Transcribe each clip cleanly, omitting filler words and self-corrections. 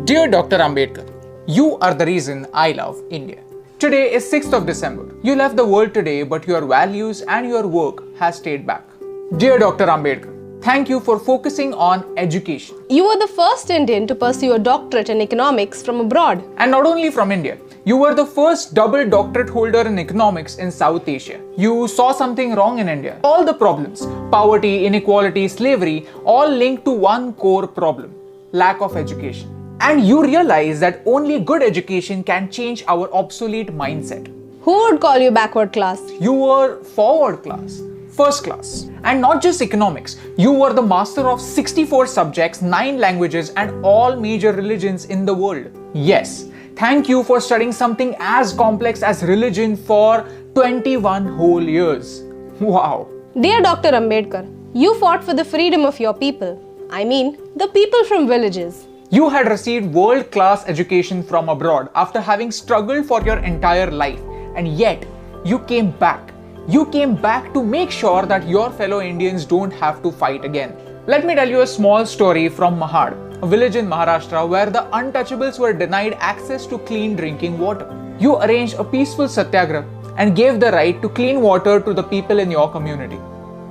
Dear Dr. Ambedkar, you are the reason I love India. Today is 6th of December. You left the world today, but your values and your work has stayed back. Dear Dr. Ambedkar, thank you for focusing on education. You were the first Indian to pursue a doctorate in economics from abroad. And not only from India, you were the first double doctorate holder in economics in South Asia. You saw something wrong in India. All the problems, poverty, inequality, slavery, all linked to one core problem: lack of education. And you realize that only good education can change our obsolete mindset. Who would call you backward class? You were forward class, first class. And not just economics, you were the master of 64 subjects, 9 languages, and all major religions in the world. Yes, thank you for studying something as complex as religion for 21 whole years. Wow. Dear Dr. Ambedkar, you fought for the freedom of your people. I mean, the people from villages. You had received world-class education from abroad after having struggled for your entire life, and yet you came back. You came back to make sure that your fellow Indians don't have to fight again. Let me tell you a small story from Mahad, a village in Maharashtra where the untouchables were denied access to clean drinking water. You arranged a peaceful satyagraha and gave the right to clean water to the people in your community.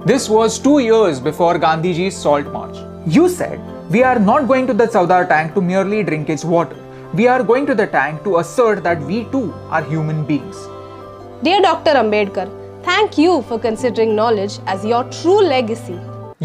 This was 2 years before Gandhiji's Salt March. You said, "We are not going to the Saudar tank to merely drink its water. We are going to the tank to assert that we too are human beings." Dear Dr. Ambedkar, thank you for considering knowledge as your true legacy.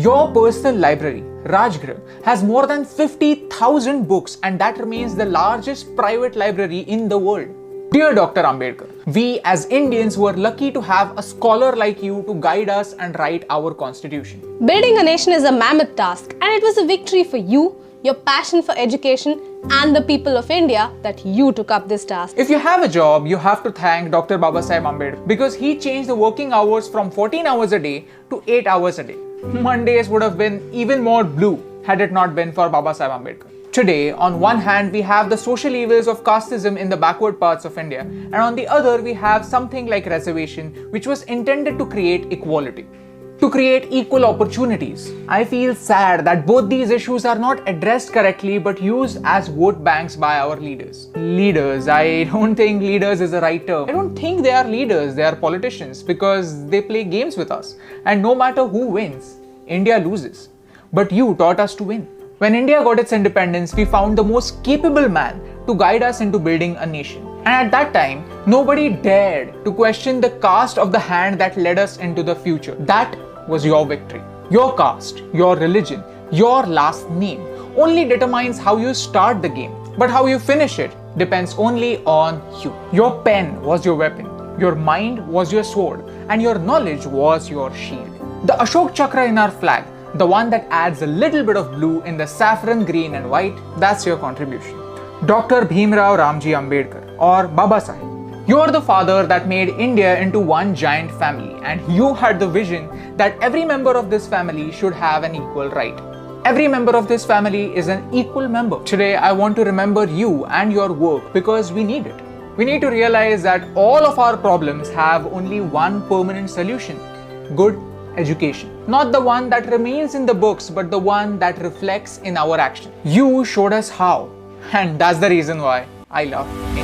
Your personal library, Rajgriha, has more than 50,000 books, and that remains the largest private library in the world. Dear Dr. Ambedkar, we as Indians were lucky to have a scholar like you to guide us and write our constitution. Building a nation is a mammoth task, and it was a victory for you, your passion for education, and the people of India that you took up this task. If you have a job, you have to thank Dr. Babasaheb Ambedkar because he changed the working hours from 14 hours a day to 8 hours a day. Mondays would have been even more blue had it not been for Babasaheb Ambedkar. Today, on one hand, we have the social evils of casteism in the backward parts of India, and on the other, we have something like reservation, which was intended to create equality, to create equal opportunities. I feel sad that both these issues are not addressed correctly but used as vote banks by our leaders. Leaders, I don't think leaders is the right term. I don't think they are leaders, they are politicians because they play games with us. And no matter who wins, India loses. But you taught us to win. When India got its independence, we found the most capable man to guide us into building a nation. And at that time, nobody dared to question the caste of the hand that led us into the future. That was your victory. Your caste, your religion, your last name only determines how you start the game. But how you finish it depends only on you. Your pen was your weapon, your mind was your sword, and your knowledge was your shield. The Ashok Chakra in our flag, the one that adds a little bit of blue in the saffron, green and white, that's your contribution. Dr. Bhimrao Ramji Ambedkar, or Baba Sahib. You are the father that made India into one giant family, and you had the vision that every member of this family should have an equal right. Every member of this family is an equal member. Today, I want to remember you and your work because we need it. We need to realize that all of our problems have only one permanent solution: good education. Not the one that remains in the books, but the one that reflects in our action. You showed us how, and that's the reason why I love India.